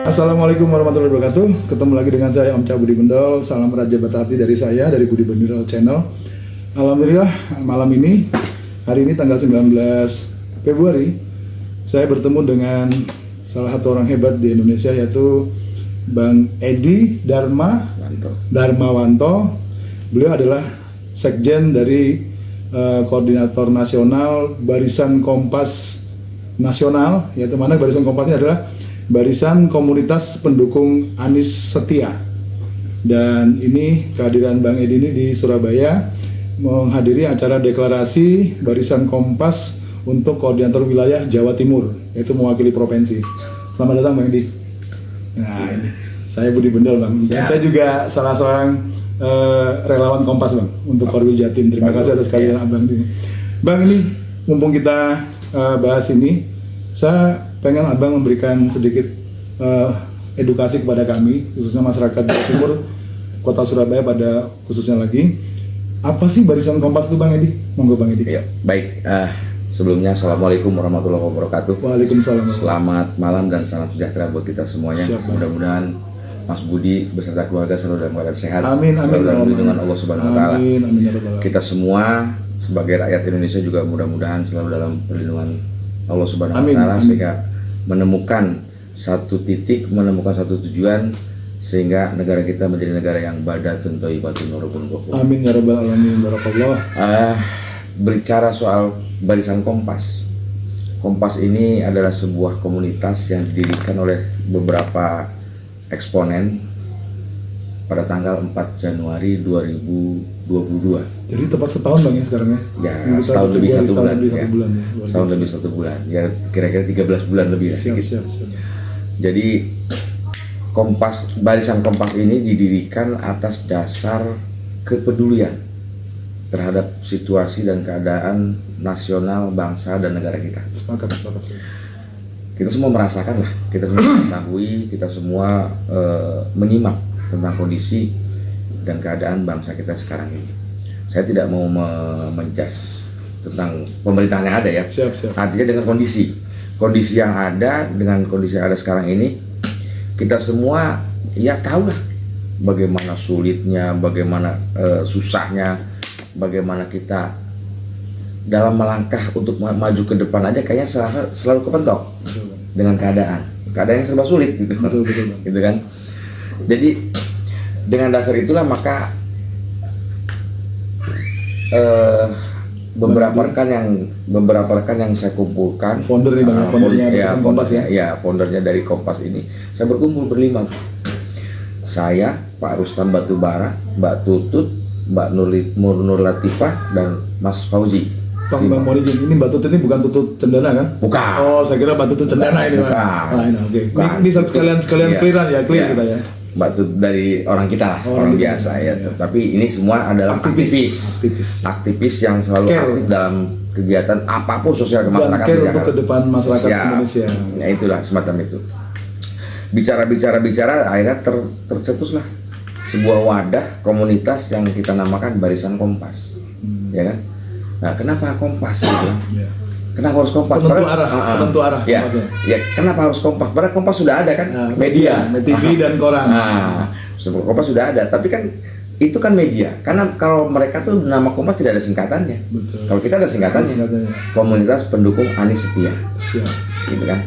Assalamualaikum warahmatullahi wabarakatuh. Ketemu lagi dengan saya Om Ca Budi Bendol. Salam Raja Batati dari saya, dari Budi Bendol Channel. Alhamdulillah malam ini, hari ini tanggal 19 Februari, saya bertemu dengan salah satu orang hebat di Indonesia, yaitu Bang Edi Darmawanto. Beliau adalah Sekjen dari Koordinator Nasional Barisan Kompas Nasional, yaitu mana Barisan Kompas ini adalah Barisan Komunitas Pendukung Anies Setia. Dan ini kehadiran Bang Edi ini di Surabaya menghadiri acara deklarasi Barisan Kompas untuk Koordinator Wilayah Jawa Timur, yaitu mewakili provinsi. Selamat datang Bang Edi. Nah ini, saya Budi Bendol Bang. Dan saya juga salah seorang relawan Kompas Bang untuk Korwil Jatim. Terima kasih atas kehadiran Abang ini. Bang, ini mumpung kita bahas ini, saya pengen Abang memberikan sedikit edukasi kepada kami, khususnya masyarakat Jawa Timur, Kota Surabaya pada khususnya lagi. Apa sih Barisan Kompas itu Bang Edi? Monggo Bang Edi. Ya, baik, sebelumnya Assalamualaikum warahmatullahi wabarakatuh. Waalaikumsalam. Selamat malam dan salam sejahtera buat kita semuanya. Siap, mudah-mudahan Mas Budi beserta keluarga selalu dalam keadaan sehat. Amin, amin, selalu dalam amin. lindungan Allah Subhanahu wa taala. Amin, amin, ya Rabbal alamin. Kita semua sebagai rakyat Indonesia juga mudah-mudahan selalu dalam perlindungan Allah Subhanahu wa Amin, taala, amin. sehingga menemukan satu titik, menemukan satu tujuan, sehingga negara kita menjadi negara yang badatun thayyibatun nurun ghafur. Amin ya Rabbal alamin. Barakallah. Berbicara soal Barisan Kompas. Kompas ini adalah sebuah komunitas yang didirikan oleh beberapa eksponen pada tanggal 4 Januari 2022. Jadi tepat setahun Bang ya sekarang ya? Ya, Minggu setahun lebih Februari, satu bulan. satu Ya. bulan ya. Luar Setahun biasa. lebih 1 bulan. Ya, kira-kira 13 bulan lebih lah. Siap, sedikit. siap. Jadi Barisan Kompas ini didirikan atas dasar kepedulian terhadap situasi dan keadaan nasional, bangsa dan negara kita. Sepakat. Kita semua merasakan lah, kita semua mengetahui, kita semua menyimak tentang kondisi dan keadaan bangsa kita sekarang ini. Saya tidak mau menjudge tentang pemerintahan yang ada ya. Siap. Artinya dengan kondisi yang ada, dengan kondisi yang ada sekarang ini, kita semua ya tahu lah bagaimana sulitnya, bagaimana susahnya, bagaimana kita dalam melangkah untuk maju ke depan aja kayaknya selalu kepentok dengan keadaan yang serba sulit gitu. Betul. Gitu kan. Jadi dengan dasar itulah maka beberapa rekan yang saya kumpulkan, Founder nih Bang, foundernya Barisan Kompas ya? Ya, foundernya dari Kompas ini, saya berkumpul berlima. Saya, Pak Rustam Batubara, Mbak Tutut, Mbak Nur Latifah, dan Mas Fauzi. Bang mohon izin, ini Mbak Tutut ini bukan Tutut Cendana kan? Bukan. Oh, saya kira Mbak Tutut Cendana ini Bang. Bukan. Nah, ini oke. Bukan. Ini sekalian Iya. clearan ya, clear Iya. kita ya. Mbak Tutut dari orang kita lah, Orang orang kita. biasa ya. Iya. Tapi ini semua adalah aktivis yang selalu Care. aktif dalam kegiatan apapun sosial Dan kemasyarakat care di untuk Jakarta. ke depan masyarakat Siap. Indonesia. Ya itulah semacam itu. Bicara akhirnya tercetuslah sebuah wadah komunitas yang kita namakan Barisan Kompas, ya kan? Nah, kenapa Kompas gitu? Ya. Kenapa harus Kompas? Penentu Padahal- arah, penentu arah, Ya, maksudnya. ya. Kenapa harus Kompas? Padahal Kompas sudah ada kan? Nah, Media, TV dan koran. Kompas sudah ada, tapi kan itu kan media. Karena kalau mereka tuh nama Kompas tidak ada singkatannya. Betul. Kalau kita ada singkatannya. Singkatannya. Komunitas Pendukung Anies Setia. Siap. Gitu kan.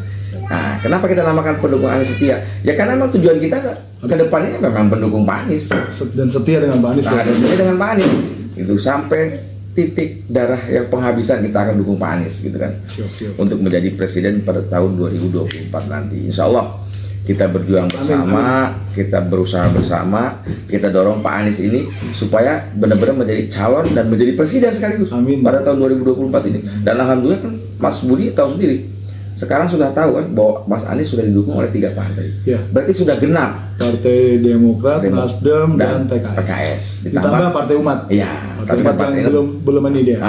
Nah, kenapa kita namakan pendukung Anies Setia? Ya karena memang tujuan kita ke depannya memang pendukung Pak Anies. Dan setia dengan Pak Anies. Nah, dan setia dengan Pak Anies. Itu sampai titik darah yang penghabisan kita akan dukung Pak Anies gitu kan. Siap. Untuk menjadi presiden pada tahun 2024 nanti. Insya Allah kita berjuang bersama, kita berusaha bersama, kita dorong Pak Anies ini supaya benar-benar menjadi calon dan menjadi presiden sekaligus. Amin. Pada tahun 2024 ini. Dan alhamdulillah kan Mas Budi tahu sendiri. Sekarang sudah tahu kan bahwa Mas Anies sudah didukung oleh 3 partai. Ya. Berarti sudah genap. Partai Demokrat, Nasdem, dan PKS. PKS. Ditambah Partai Umat. Iya. Partai Umat yang belum ini dia.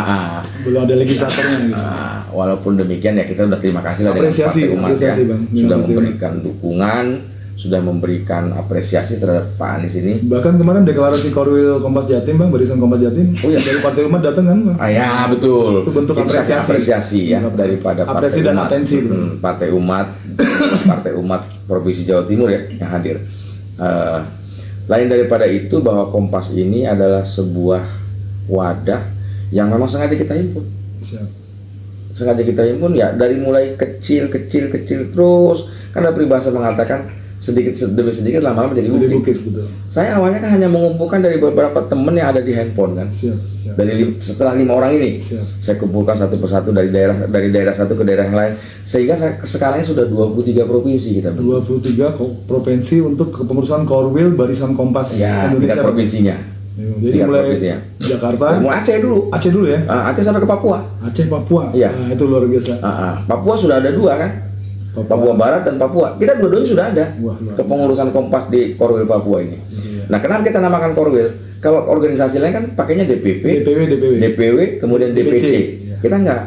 Belum ada legislatornya gitu. Walaupun demikian ya kita sudah terima kasih lah dengan Apresiasi, Partai Umat apresiasi, ya. Bang. Sudah Partai memberikan dukungan, sudah memberikan apresiasi terhadap Pak Anies ini. Bahkan kemarin deklarasi Korwil Kompas Jatim Bang, Barisan Kompas Jatim. Oh iya. Dari Partai Umat datang kan Bang? Ya betul. Itu bentuk Itu apresiasi. apresiasi ya daripada Apresiasi dan Umat. atensi itu. Partai Umat, Partai Umat Provinsi Jawa Timur ya yang hadir. Lain daripada itu bahwa Kompas ini adalah sebuah wadah yang memang sengaja kita himpun. Siap. Sengaja kita himpun ya dari mulai kecil terus, karena peribahasa mengatakan sedikit demi sedikit lama-lama menjadi Dari bukit. bukit, betul. Saya awalnya kan hanya mengumpulkan dari beberapa teman yang ada di handphone kan. Siap. Setelah 5 orang ini, Siap. saya kumpulkan satu persatu dari daerah satu ke daerah yang lain, sehingga sekarang sudah 23 provinsi kita bentuk. 23 provinsi untuk kepengurusan Korwil Barisan Kompas Ya, tingkat provinsinya. Jadi Tingkat mulai provinsinya. Jakarta, Mulai Aceh dulu. Aceh dulu ya. Aceh sampai ke Papua. Aceh, Papua. Iya. Nah, itu luar biasa. Papua sudah ada 2 kan? Papua Barat dan Papua. Kita dua-duanya sudah ada Wah, luar kepengurusan Kompas di Korwil Papua ini. Iya. Nah, kenapa kita namakan Korwil? Kalau organisasi lain kan pakainya DPP, DPW, kemudian DPC. Iya. Kita enggak.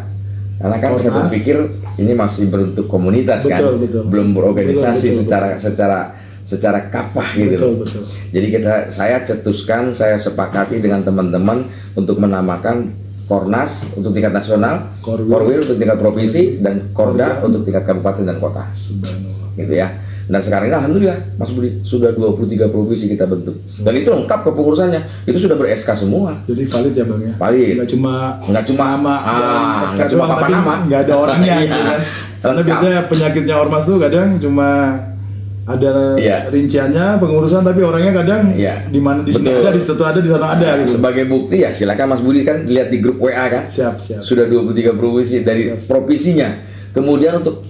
Karena kan saya Ormas. berpikir ini masih berbentuk komunitas kan, Betul. belum berorganisasi Betul. secara kafah gitu. Betul. Jadi saya cetuskan, saya sepakati dengan teman-teman untuk menamakan Kornas untuk tingkat nasional, Korwil untuk tingkat provinsi, dan Korda untuk tingkat kabupaten dan kota. Subhanallah. Gitu ya. Dan sekarang ini alhamdulillah Mas Budi sudah 23 provinsi kita bentuk. Dan itu lengkap kepengurusannya. Itu sudah ber-SK semua. Jadi valid ya Bang ya? Valid. Nggak cuma nama, SK nggak cuma doang, papan tapi nama. nggak ada orangnya Iya. gitu kan. Karena Lengkap. biasanya penyakitnya ormas tuh kadang cuma ada Iya. rinciannya pengurusan, tapi orangnya kadang Iya. di mana di sini Betul. ada, di situ ada, di sana ada gitu. Sebagai bukti ya silakan Mas Budi kan lihat di grup WA kan. Siap. Sudah 23 provinsi dari Siap. provinsinya. Kemudian untuk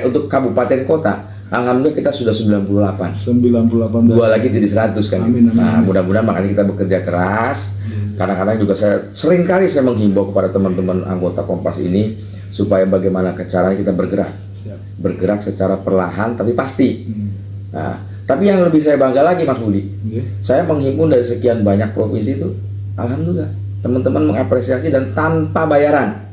untuk kabupaten kota, alhamdulillah kita sudah 98. 98 Dua lagi jadi 100 kan. Amin. Nah, mudah-mudahan makanya kita bekerja keras. Kadang-kadang juga sering kali saya menghimbau kepada teman-teman anggota Kompas ini supaya bagaimana caranya kita bergerak. Siap. Bergerak secara perlahan tapi pasti. Hmm. Nah, tapi yang lebih saya bangga lagi Mas Budi, Oke. saya menghimpun dari sekian banyak provinsi itu, alhamdulillah teman-teman mengapresiasi dan tanpa bayaran.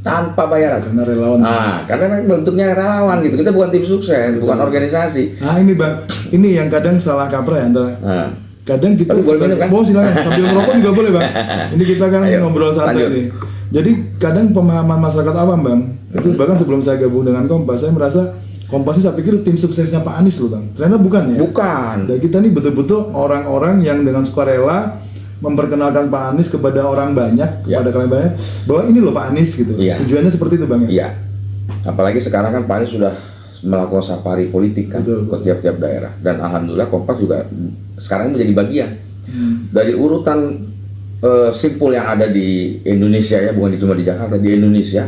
Tanpa bayaran. Karena relawan. Karena memang bentuknya relawan gitu. Kita bukan tim sukses, bukan organisasi. Nah ini Bang, ini yang kadang salah kaprah ya antara Nah, kadang kita Tapi boleh minum, kan? Oh silakan sambil merokok juga boleh Bang. Ini kita kan Ayo, ngobrol santai lanjut. nih. Jadi kadang pemahaman masyarakat awam Bang, itu bahkan sebelum saya gabung dengan Kompas, saya merasa Kompas ini saya pikir tim suksesnya Pak Anies loh Bang. Ternyata bukan ya. bukan. Dan kita nih betul-betul orang-orang yang dengan sukarela memperkenalkan Pak Anies kepada orang banyak, Ya. kepada kalian banyak, bahwa ini loh Pak Anies gitu. Iya. Tujuannya seperti itu Bang ya. Iya. Apalagi sekarang kan Pak Anies sudah melakukan safari politik kan Betul, ke tiap-tiap daerah. Dan alhamdulillah Kompas juga sekarang menjadi bagian dari urutan simpul yang ada di Indonesia ya, bukan cuma di Jakarta, di Indonesia.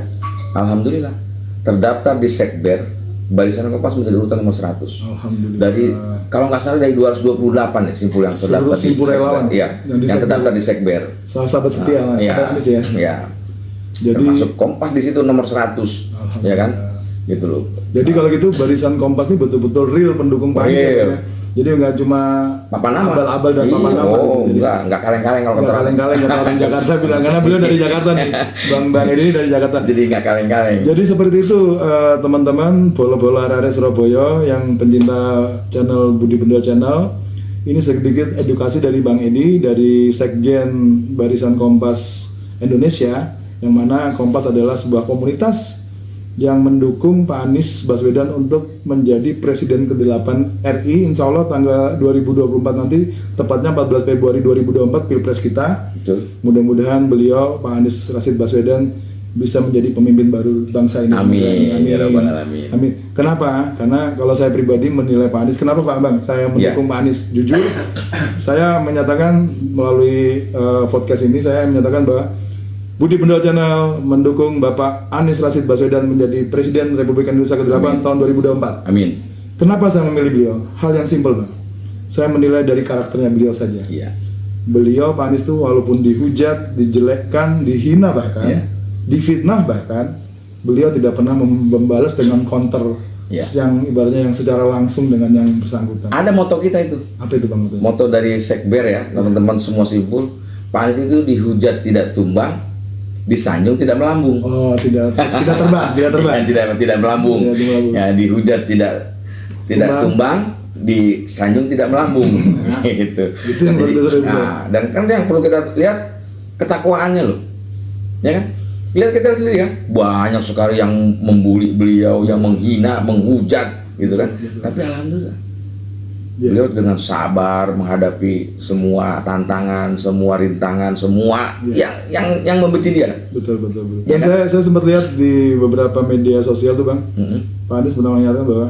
Alhamdulillah terdaftar di Sekber Barisan Kompas menjadi urutan nomor 100. Alhamdulillah. Dari kalau nggak salah dari 228 ya simpul yang terdaftar Seluruh simpul di Sekber. relawan Iya, yang di yang Sekber. terdaftar di Sekber. sahabat setia lah, Iya, sahabat Anies ya. iya. Jadi Termasuk Kompas di situ nomor 100, ya kan? Gitu loh. Jadi kalau gitu Barisan Kompas ini betul-betul real pendukung Pak Anies Real. ya. Jadi nggak cuma Papan nama. abal-abal dan Iya, papan nama. oh, Jadi enggak kaleng-kaleng kalau nggak kata orang. kaleng-kaleng kata orang Jakarta bilang, karena beliau dari Jakarta nih. Bang ini dari Jakarta. Jadi enggak kaleng-kaleng. Jadi seperti itu teman-teman bola-bola arek Surabaya yang pencinta channel Budi Bendol Channel. Ini sedikit edukasi dari Bang Edi dari Sekjen Barisan Kompas Indonesia, yang mana Kompas adalah sebuah komunitas yang mendukung Pak Anies Baswedan untuk menjadi Presiden ke-8 RI, insya Allah tanggal 2024 nanti, tepatnya 14 Februari 2024 Pilpres kita. Betul. Mudah-mudahan beliau Pak Anies Rashid Baswedan bisa menjadi pemimpin baru bangsa ini. Amin. Ya Rabbal Alamin. Amin. Kenapa? Karena kalau saya pribadi menilai Pak Anies, kenapa Pak Bang? Saya mendukung Pak Anies. Jujur, saya menyatakan melalui podcast ini, saya menyatakan bahwa Budi Bendol Channel mendukung Bapak Anies Rashid Baswedan menjadi Presiden Republik Indonesia ke-8 tahun 2024. Amin. Kenapa saya memilih beliau? Hal yang simpel Bang. Saya menilai dari karakternya beliau saja. Iya. Beliau Pak Anies itu walaupun dihujat, dijelekkan, dihina bahkan, Iya. difitnah bahkan, beliau tidak pernah membalas dengan counter Iya. yang ibaratnya yang secara langsung dengan yang bersangkutan. Ada moto kita itu. Apa itu Bang? Moto dari Sekber ya, teman-teman semua simpul. Pak Anies itu dihujat tidak tumbang, disanjung tidak melambung. Oh, tidak terbang, tidak terbang. Tidak melambung. Tidak melambung. Ya, dihujat tidak tumbang, disanjung tidak melambung. Gitu. Itu yang luar biasa dari beliau. Nah, dan kan yang perlu kita lihat ketakwaannya loh. Ya kan? Lihat kita sendiri ya, banyak sekali yang membuli beliau, yang menghina, menghujat, gitu kan. Tapi alhamdulillah, beliau dengan sabar menghadapi semua tantangan, semua rintangan, semua yang membenci dia. Betul. Dan saya sempat lihat di beberapa media sosial tuh Bang, Pak Anies pernah menyatakan bahwa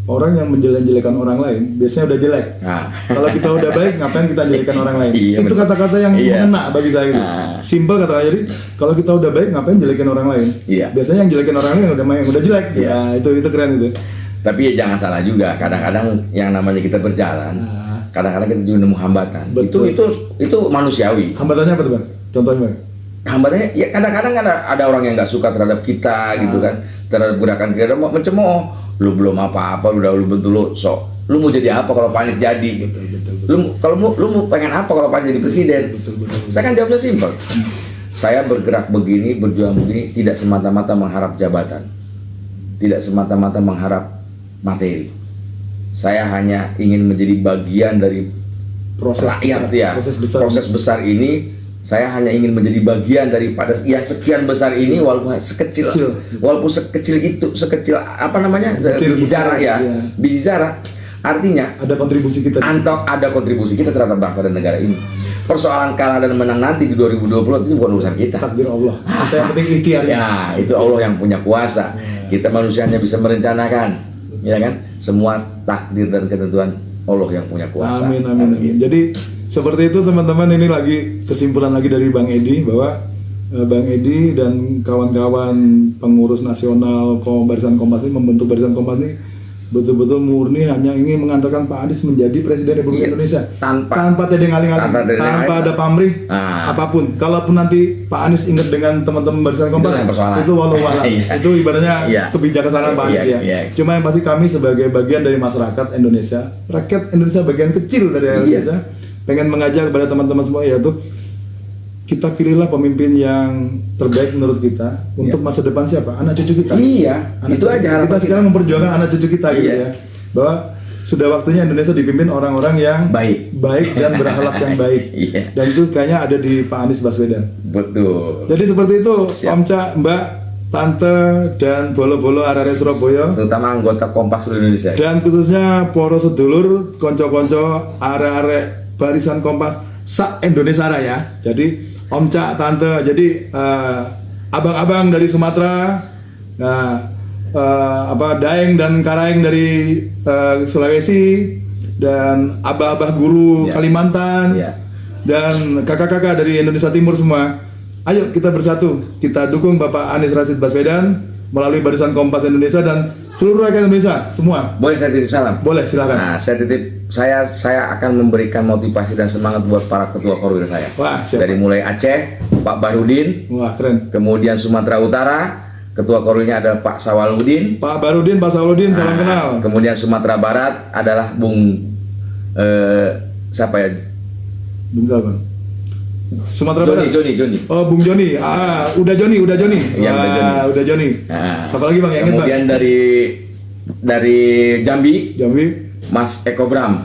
orang yang menjelek-jelekan orang lain biasanya udah jelek. Nah. Kalau kita udah baik, ngapain kita jelekan orang lain? Iya, itu betul. kata-kata yang mengena bagi saya. Gitu. Simple kata-kata. Jadi kalau kita udah baik, ngapain jelekin orang lain? Iya. Biasanya yang jelekin orang lain yang udah jelek. Iya. Nah, itu keren itu. Tapi ya jangan salah juga. Kadang-kadang yang namanya kita berjalan, kadang-kadang kita juga nemu hambatan. Betul. Itu manusiawi. Hambatannya apa tuh Bang? Contohnya Bang? Hambatannya ya kadang-kadang ada orang yang nggak suka terhadap kita gitu kan, terhadap gerakan kita mencemooh. Lu belum apa-apa, lu bentuk lu sok. Lu mau jadi apa kalau Pak Anies jadi? Betul. Lu mau pengen apa kalau Pak Anies jadi presiden? Betul. Saya kan jawabnya simpel. Saya bergerak begini, berjuang begini tidak semata-mata mengharap jabatan. Tidak semata-mata mengharap materi. Saya hanya ingin menjadi bagian dari Proses rakyat besar, ya. Proses besar ini. Saya hanya ingin menjadi bagian daripada yang sekian besar ini, walaupun sekecil itu, sekecil apa namanya, biji zarah ya, biji zarah. Artinya ada kontribusi kita. Ada kontribusi kita terhadap bangsa dan negara ini. Persoalan kalah dan menang nanti di 2020 itu bukan urusan kita. Takdir Allah. Kita yang penting ikhtiar. Ya, itu Allah yang punya kuasa. Kita manusianya bisa merencanakan, ya kan? Semua takdir dan ketentuan Allah yang punya kuasa. Amin. Jadi seperti itu teman-teman, ini lagi kesimpulan lagi dari Bang Edi bahwa Bang Edi dan kawan-kawan pengurus nasional Barisan Kompas ini membentuk Barisan Kompas ini betul-betul murni hanya ingin mengantarkan Pak Anies menjadi Presiden Republik Indonesia tanpa tedeng-aling-aling, tanpa ada pamrih apapun. Kalaupun nanti Pak Anies ingat dengan teman-teman Barisan Kompas itu walau itu ibaratnya kebijaksanaan Pak Anies ya. Cuma yang pasti kami sebagai bagian dari masyarakat Indonesia, rakyat Indonesia bagian kecil dari Indonesia, pengen mengajak kepada teman-teman semua, yaitu kita pilihlah pemimpin yang terbaik menurut kita untuk masa depan siapa? Anak cucu kita. Iya, itu aja harapan kita sekarang memperjuangkan anak cucu kita gitu ya. Bahwa sudah waktunya Indonesia dipimpin orang-orang yang baik dan berakhlak yang baik. Dan itu kayaknya ada di Pak Anies Baswedan. Betul. Jadi seperti itu, Om Ca, Mbak, Tante, dan bolo-bolo arek Surabaya, terutama anggota Kompas seluruh Indonesia. Dan khususnya poro sedulur, konco-konco arek-arek Barisan Kompas sak Indonesia Raya. Jadi Om Ca, Tante, jadi abang-abang dari Sumatera, Daeng dan Karaeng dari Sulawesi, dan abah-abah guru Kalimantan, dan kakak-kakak dari Indonesia Timur semua. Ayo kita bersatu, kita dukung Bapak Anies Rashid Baswedan melalui Barisan Kompas Indonesia dan seluruh rakyat Indonesia semua. Boleh saya titip salam? Boleh, silakan. Nah, saya akan memberikan motivasi dan semangat buat para ketua korwil saya. Wah, siap. Dari mulai Aceh, Pak Barudin. Wah, keren. Kemudian Sumatera Utara, ketua korwilnya adalah Pak Sawaludin. Pak Barudin, Pak Sawaludin, salam kenal. Kemudian Sumatera Barat adalah Bung siapa ya? Bung siapa? Sumatera Barat. Joni. Oh, Bung Joni. Udah Joni. Iya, udah Joni. Siapa lagi Bang yang kemudian dari Jambi, Mas Eko Bram.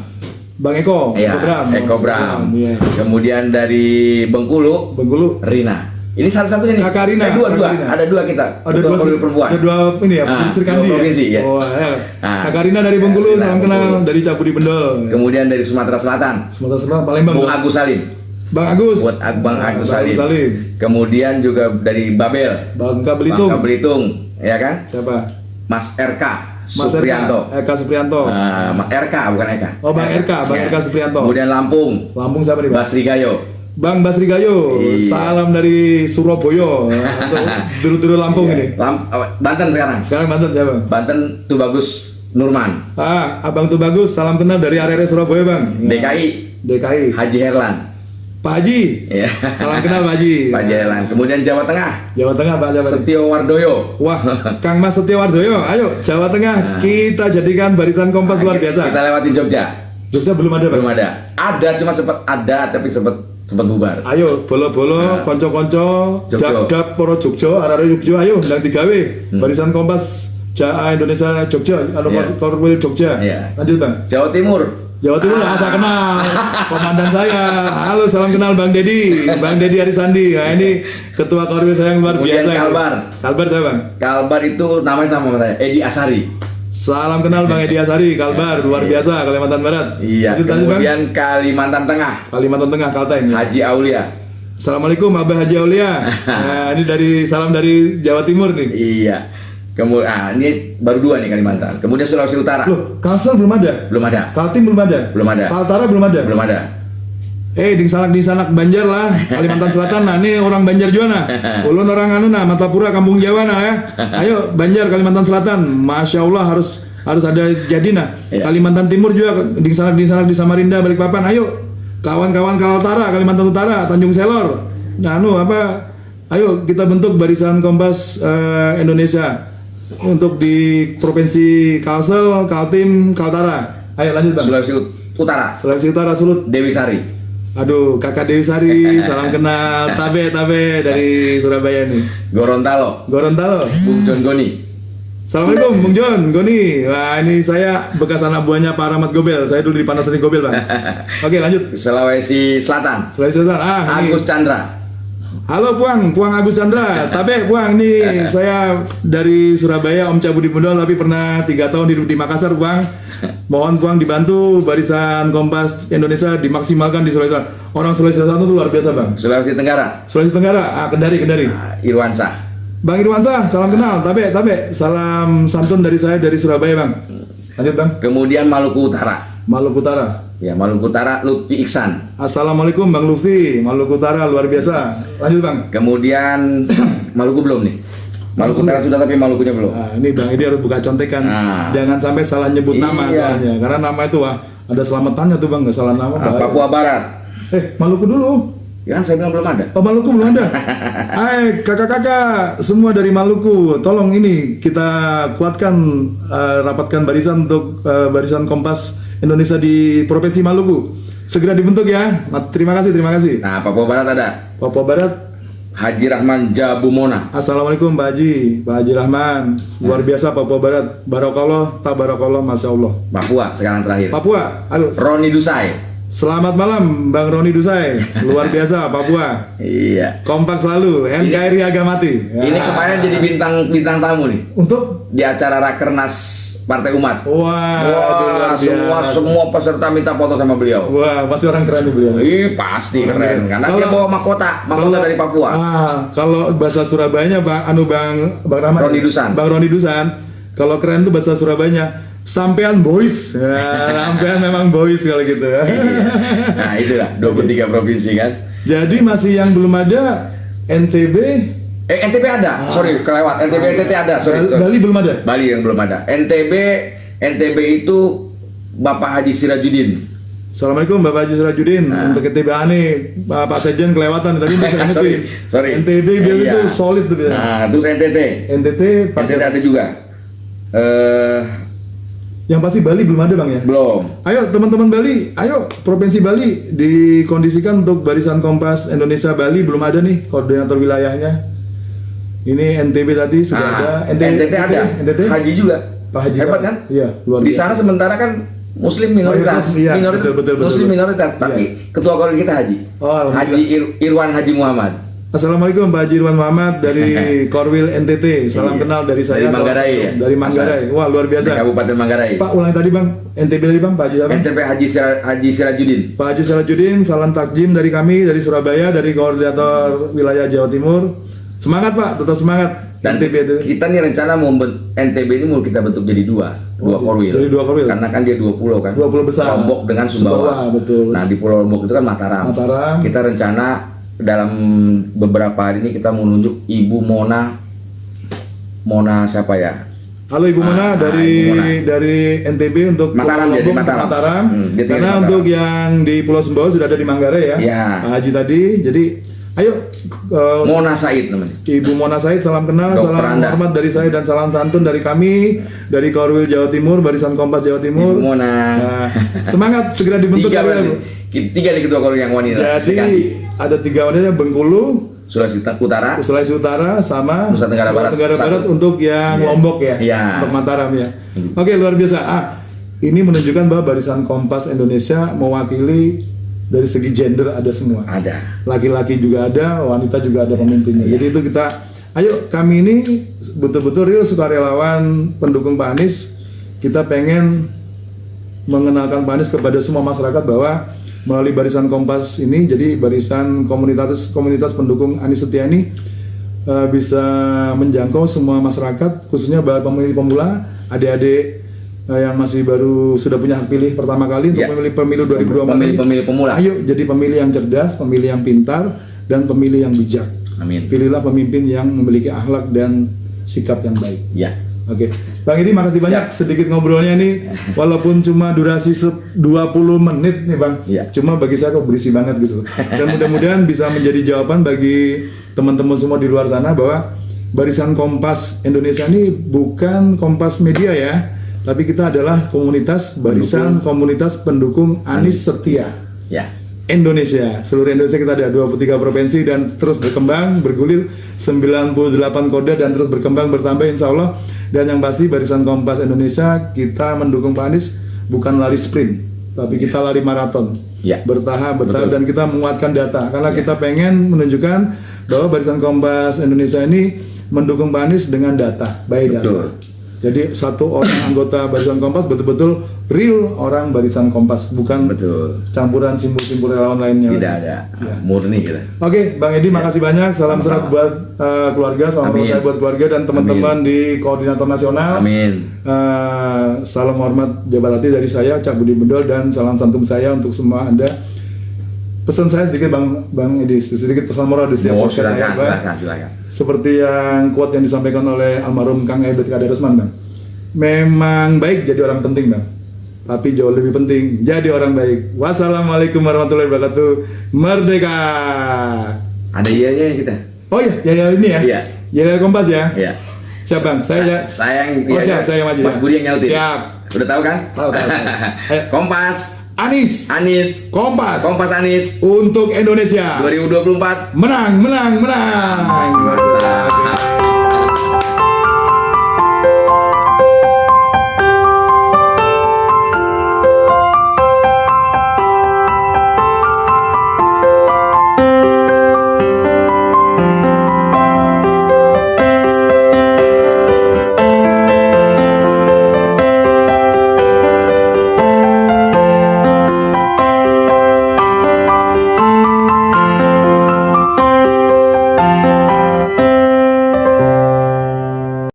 Bang Eko, Eko Bram. Iya. Kemudian dari Bengkulu, Rina. Ini salah satunya nih. Kakak Rina. Ada dua kita. Ada dua perempuan. Ada dua ini ya, Serkandi. Provinsi ya. Oh, ya. Kakak Rina dari Bengkulu, salam kenal, dari Cabudi Bendol. Kemudian dari Sumatera Selatan, Palembang. Bung Agus Salim. Bang Agus. Buat Bang Agus Salim. Kemudian juga dari Babel, Bangka Belitung, ya kan? Siapa? Mas RK Suprianto. Suprianto. Mas RK bukan Eka. Oh, Bang RK, Bang RK Suprianto. Kemudian Lampung siapa nih, Bang? Basri Gayo. Bang Basri Gayo. Salam dari Surabaya. Dulu Lampung ini. Banten sekarang. Sekarang Banten siapa? Banten Tubagus Nurman. Abang Tubagus, salam kenal dari area Surabaya, Bang. DKI. Haji Herlan. Pak Haji, salam kenal Pak Haji. Pak Jalan. Kemudian Jawa Tengah Pak Setio Wardoyo. Wah, Kang Mas Setio Wardoyo, ayo Jawa Tengah kita jadikan Barisan Kompas luar biasa. Kita lewati Jogja belum ada, Pak? Belum ada. Ada, cuma sempat bubar. Ayo bolo-bolo, konco-konco, dap poro Jogja, arare Jogja, ayo ndang digawe Barisan Kompas Indonesia Jogja, Korwil Jogja. Iya. Lanjut, Bang. Jawa Timur Jawa Timur nggak usah kenal, komandan saya. Halo, salam kenal Bang Dedi Arisandi. Nah, ini ketua Korwil saya yang luar Kemudian biasa. Kalbar. Kalbar saya Bang. Kalbar itu namanya sama saya, Edi Asari. Salam kenal Bang Edi Asari, Kalbar luar biasa Kalimantan Barat. Iya. Lanjut, Bang. Kemudian Kalimantan Tengah, Kalimantan Tengah Kalteng. Ya. Haji Aulia. Assalamualaikum Abah Haji Aulia. Nah, ini salam dari Jawa Timur nih. Iya. Kemudian ini baru 2 nih Kalimantan. Kemudian Sulawesi Utara. Loh, Kalsel belum ada. Belum ada. Kaltim belum ada. Belum ada. Kaltara belum ada. Belum ada. di sanak Banjar lah, Kalimantan Selatan. Nah, ini orang Banjar juga nah. Ulun orang anu nah, Matapura Kampung Jawa nah ya. Ayo Banjar Kalimantan Selatan. Masya Allah harus ada jadi nah. Iya. Kalimantan Timur juga di sanak di Samarinda, Balikpapan. Ayo kawan-kawan Kaltara, Kalimantan Utara, Tanjung Selor. Nah, ayo kita bentuk Barisan Kompas Indonesia untuk di Provinsi Kalsel, Kaltim, Kaltara. Ayo lanjut Bang. Sulawesi Utara Sulut. Dewi Sari. Aduh, Kakak Dewi Sari, salam kenal. Tabe dari Surabaya nih. Gorontalo. Bung John Goni. Assalamualaikum Bung John Goni. Wah, ini saya bekas anak buahnya Pak Rahmat Gobel. Saya dulu di Panasonic Gobel Bang. Oke lanjut. Sulawesi Selatan. Agus Chandra. Halo Puang Agus Chandra. Tabe Puang, nih saya dari Surabaya, Om Cabudi Bundol, tapi pernah 3 tahun hidup di Makassar Puang. Mohon Puang dibantu Barisan Kompas Indonesia dimaksimalkan di Sulawesi Selatan. Orang Sulawesi Selatan itu luar biasa Bang. Sulawesi Tenggara. Kendari. Irwansa. Bang Irwansa, salam kenal. Tabe, salam santun dari saya dari Surabaya Bang. Lanjut Bang. Kemudian Maluku Utara. Ya, Maluku Utara, Lutfi Iksan. Assalamualaikum Bang Lutfi, Maluku Utara luar biasa. Lanjut Bang. Kemudian Maluku belum nih. Maluku Utara sudah tapi Malukunya belum. Nah, ini Bang Edi harus buka contekan. Jangan sampai salah nyebut nama soalnya. Karena nama itu ada selamatannya tuh Bang, nggak salah nama. Papua Barat. Maluku dulu. Ya, saya bilang belum ada. Oh, Maluku belum ada. Hai, kakak-kakak semua dari Maluku, tolong ini kita kuatkan, rapatkan barisan untuk Barisan Kompas Indonesia di Provinsi Maluku. Segera dibentuk ya. Terima kasih. Nah, Papua Barat ada. Papua Barat Haji Rahman Jabumona. Assalamualaikum Pak Haji Rahman. Luar biasa Papua Barat. Barakallah, tabarakallah, masya Allah. Papua sekarang terakhir. Papua, aduh. Roni Dusai. Selamat malam Bang Roni Dusai. Luar biasa Papua. Iya. Kompak selalu. NKRI Agamati. Ini kemarin jadi bintang tamu nih. Untuk di acara Rakernas Partai Umat. Wah, semua peserta minta foto sama beliau. Wah, pasti orang keren nih beliau. Pasti keren. Karena dia bawa mahkota dari Papua. Kalau bahasa Surabayanya Bang Rahmat. Bang Roni Dusan. Kalau keren tuh bahasa Surabayanya. Sampean boys, sampean memang boys kalau gitu. Iya. Nah itulah 23 provinsi kan. Jadi masih yang belum ada NTB. NTB ada, sorry kelewat. NTT ada, sorry. Bali belum ada. Bali yang belum ada. NTB itu Bapak Haji Sirajudin. Assalamualaikum Bapak Haji Sirajudin. Untuk NTB nih Pak Sekjen kelewatan tadi sorry. NTB biasa itu solid tuh biasanya. Nah terus NTT ada juga. Yang pasti Bali belum ada Bang ya? Belum. Ayo teman-teman Bali, ayo Provinsi Bali dikondisikan untuk Barisan Kompas Indonesia Bali belum ada nih koordinator wilayahnya. Ini NTB tadi sudah ada. NTT ada. Haji juga. Pak Haji hebat kan? Iya, luar biasa. Di sana sementara kan Muslim minoritas. Betul. Muslim minoritas, tapi ketua Korwil kita Haji. Haji Irwan Haji Muhammad. Assalamualaikum Pak Haji Irwan Muhammad dari Korwil NTT. Salam kenal dari saya. Dari Manggarai ya? Dari Manggarai. Wah luar biasa. Di Kabupaten Manggarai. Pak ulangi tadi Bang. NTB tadi Bang. Pak Haji siapa? NTB Haji Sirajudin. Pak Haji Sirajudin. Salam takjim dari kami dari Surabaya, dari koordinator wilayah Jawa Timur. Semangat Pak, tetap semangat. Dan NTB itu. Kita nih rencana mau NTB ini mau kita bentuk jadi dua Korwil. Jadi 2 Korwil. Karena kan dia 2 pulau kan. 2 pulau besar. Lombok dengan Sumbawa. Betul. Nah di Pulau Lombok itu kan Mataram. Kita rencana dalam beberapa hari ini kita menunjuk Ibu Mona siapa ya? Halo Ibu Mona dari NTB untuk Mataram, Lombok, Mataram. Karena untuk yang di Pulau Sumbawa sudah ada di Manggarai ya. Pak Haji tadi. Jadi ayo Mona Said namanya. Ibu Mona Said, salam kenal, Dr. salam hormat dari saya dan salam santun dari kami dari Korwil Jawa Timur, Barisan Kompas Jawa Timur. Ibu Mona. Nah, semangat segera dibentuk. Tiga nih ketua Korwil yang wanita. Jadi ada 3 wanita, Bengkulu, Sulawesi Utara sama Nusa Tenggara Barat untuk yang Lombok ya. Untuk Mataram ya. Oke, luar biasa. ini menunjukkan bahwa Barisan Kompas Indonesia mewakili dari segi gender ada semua. Ada. Laki-laki juga ada, wanita juga ada pemimpinnya. Iya. Jadi itu kita, ayo kami ini betul-betul real sukarelawan pendukung Pak Anies. Kita pengen mengenalkan Pak Anies kepada semua masyarakat bahwa melalui Barisan Kompas ini, jadi barisan komunitas pendukung Anies Setia ini bisa menjangkau semua masyarakat, khususnya pemilih pemula, adik-adik yang masih baru sudah punya hak pilih pertama kali untuk memilih pemilu 2024. Pemilih pemula. Ayo jadi pemilih yang cerdas, pemilih yang pintar, dan pemilih yang bijak. Amin. Pilihlah pemimpin yang memiliki akhlak dan sikap yang baik. Ya. Oke, Bang Edi makasih banyak. Sedikit ngobrolnya nih, walaupun cuma durasi 20 menit nih Bang, cuma bagi saya kok berisi banget gitu. Dan mudah-mudahan bisa menjadi jawaban bagi teman-teman semua di luar sana bahwa Barisan Kompas Indonesia ini bukan Kompas Media ya, tapi kita adalah barisan komunitas pendukung Anies Setia. Ya. Indonesia, seluruh Indonesia kita ada 23 provinsi dan terus berkembang, bergulir 98 kode dan terus berkembang bertambah insya Allah. Dan yang pasti Barisan Kompas Indonesia kita mendukung Pak Anies bukan lari sprint, tapi kita lari maraton, bertahap dan kita menguatkan data karena kita pengen menunjukkan bahwa Barisan Kompas Indonesia ini mendukung Pak Anies dengan data, by data. Jadi satu orang anggota Barisan Kompas betul-betul real orang Barisan Kompas, bukan campuran simbol-simbol relawan lainnya. Tidak ada, murni kita. Oke, Bang Edi makasih banyak. Salam sehat buat keluarga, salam percaya buat keluarga dan teman-teman di Koordinator Nasional. Amin. Salam hormat jabat hati dari saya, Cak Budi Bendol, dan salam santum saya untuk semua Anda. Pesan saya sedikit Bang Edi, sedikit pesan moral di setiap podcast saya, Bang. Silakan. Seperti yang quote yang disampaikan oleh almarhum Kang Ebet Kadarusman, Bang. Memang baik jadi orang penting, Bang. Tapi jauh lebih penting jadi orang baik. Wassalamualaikum warahmatullahi wabarakatuh. Merdeka. Ada iya kita. Oh iya, ya ini ya. Iya. Ya Kompas ya. Iya. Siap Bang, saya yang siap, saya yang maju. Mas Budi yang nyautin. Siap. Udah tahu kan? Tahu. Kompas Anies. Kompas Anies untuk Indonesia 2024 menang. mantap.